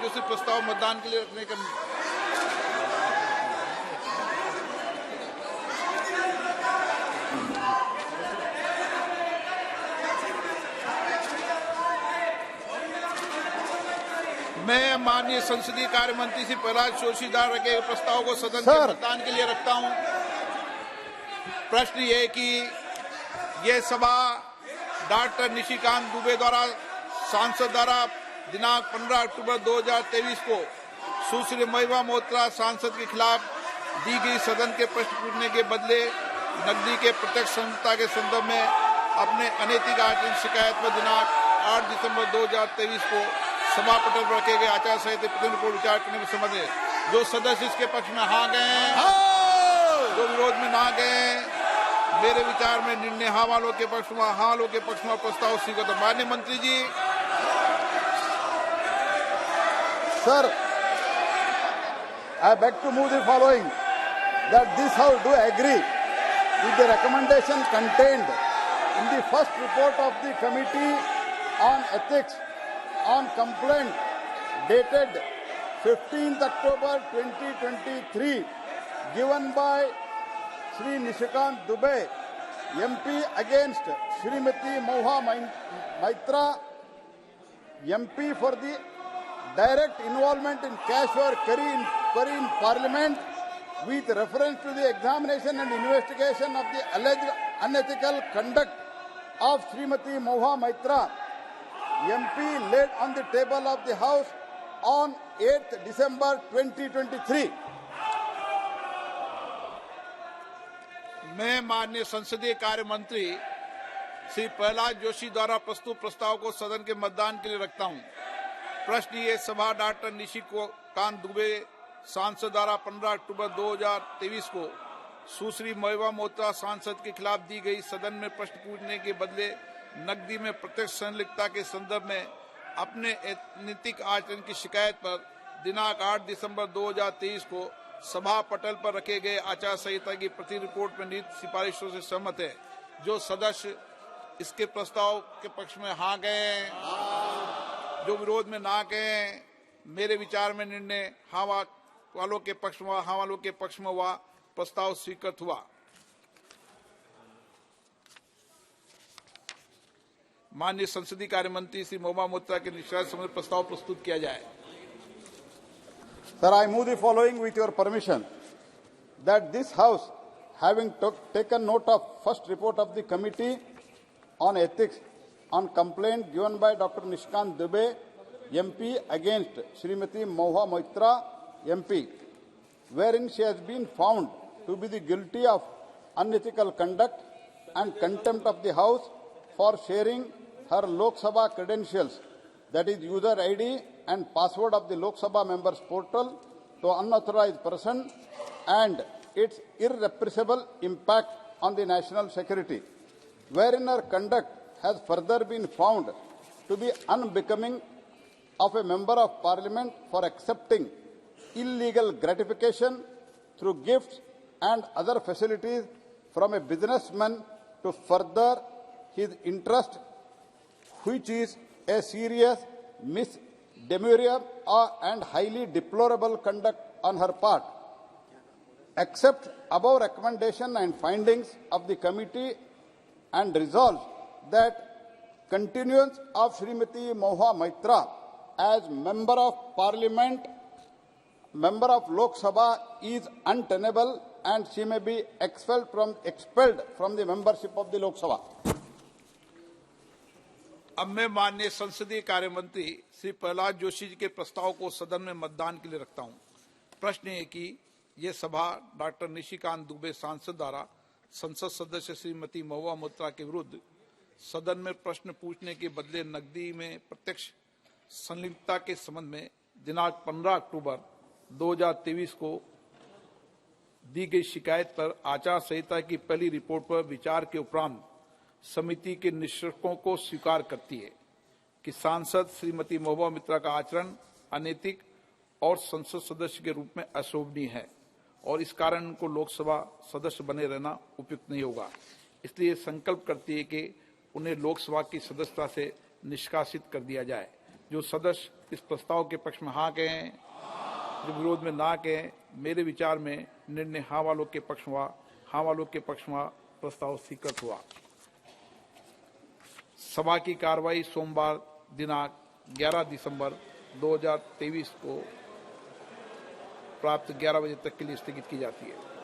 दूसरे प्रस्ताव मतदान के लिए रखने का मैं माननीय संसदीय कार्य मंत्री श्री प्रहलाद जोशी द्वारा रखे गए प्रस्ताव को सदन के मतदान के लिए रखता हूं। प्रश्न ये कि ये सभा डॉक्टर निशिकांत दुबे द्वारा सांसद द्वारा दिनांक 15 अक्टूबर 2023 को सुश्री महिमा मोत्रा सांसद के खिलाफ दी गई सदन के प्रश्न पूछने के बदले नकदी के प्रत्यक्ष संहिता के संदर्भ में अपने अनैतिक आचरण शिकायत पर दिनांक 8 दिसंबर 2023 को सभा पटल पर रखे गए आचार संहिता प्रतिनिधि को विचार करने में संबंध है। जो सदस्य इसके पक्ष में हाँ गए, जो विरोध में ना गए, मेरे विचार में निर्णय हाँ वालों के पक्ष में, हाँ वालों के पक्ष में प्रस्ताव स्वीकृत। माननीय मंत्री जी। Sir, I beg to move the following, that this House do agree with the recommendation contained in the first report of the Committee on Ethics on complaint dated 15th October 2023 given by Shri Nishikant Dubey, MP against Shrimati Moha Maitra, MP for the direct involvement in cash or query in Parliament with reference to the examination and investigation of the alleged unethical conduct of Shrimati Moha Maitra, MP, laid on the table of the House on 8th December 2023. मैं माननीय संसदीय कार्य मंत्री श्री प्रहलाद जोशी द्वारा प्रस्तुत प्रस्ताव को सदन के मतदान के लिए रखता हूं। प्रश्न ये सभा डॉक्टर निशिकांत दुबे सांसद द्वारा 15 अक्टूबर 2023 को सुश्री महिमा मोत्रा सांसद के खिलाफ दी गई सदन में प्रश्न पूछने के बदले नकदी में प्रत्यक्ष संलिप्तता के संदर्भ में अपने अनैतिक आचरण की शिकायत पर दिनांक 8 दिसंबर 2023 को सभा पटल पर रखे गए आचार संहिता की प्रति रिपोर्ट में निहित सिफारिशों से सहमत है। जो सदस्य इसके प्रस्ताव के पक्ष में हाँ गए, जो विरोध में ना गए, मेरे विचार में निर्णय हाँ वालों के पक्ष में, हाँ वालों के पक्ष में हुआ, प्रस्ताव स्वीकृत हुआ। माननीय संसदीय कार्य मंत्री श्री महिमा मोत्रा के निष्कासन संबंधी प्रस्ताव प्रस्तुत किया जाए। Sir, I move the following with your permission, that this House, having taken note of first report of the Committee on Ethics on complaint given by Dr. Nishikant Dubey, MP, against Srimati Moha Maitra, MP, wherein she has been found to be the guilty of unethical conduct and contempt of the House for sharing her Lok Sabha credentials, that is user ID and password of the Lok Sabha members portal, to unauthorized person, and its irrepressible impact on the national security, wherein her conduct has further been found to be unbecoming of a member of Parliament for accepting illegal gratification through gifts and other facilities from a businessman to further his interest, which is a serious misdemeanor and highly deplorable conduct on her part. Accept above recommendation and findings of the committee and resolve that continuance of Srimati Moha Maitra as Member of Parliament, Member of Lok Sabha is untenable and she may be expelled from the membership of the Lok Sabha. अब मैं माननीय संसदीय कार्य मंत्री श्री प्रहलाद जोशी जी के प्रस्ताव को सदन में मतदान के लिए रखता हूं। प्रश्न है कि यह सभा डॉक्टर निशिकांत दुबे सांसद द्वारा संसद सदस्य श्रीमती महिमा मोत्रा के विरुद्ध सदन में प्रश्न पूछने के बदले नकदी में प्रत्यक्ष संलिप्तता के संबंध में दिनांक 15 अक्टूबर 2023 को दी गई शिकायत पर आचार संहिता की पहली रिपोर्ट पर विचार के उपरांत समिति के निष्कर्षों को स्वीकार करती है कि सांसद श्रीमती महिमा मित्रा का आचरण अनैतिक और संसद सदस्य के रूप में अशोभनीय है और इस कारण उनको लोकसभा सदस्य बने रहना उपयुक्त नहीं होगा। इसलिए संकल्प करती है कि उन्हें लोकसभा की सदस्यता से निष्कासित कर दिया जाए। जो सदस्य इस प्रस्ताव के पक्ष में हाँ कहें, जो विरोध में ना कहें। मेरे विचार में निर्णय हाँ वालों के पक्ष हुआ। हाँ वालों के पक्ष में प्रस्ताव स्वीकृत हुआ। सभा की कार्रवाई सोमवार दिनांक 11 दिसंबर 2023 को प्राप्त 11 बजे तक के लिए स्थगित की जाती है।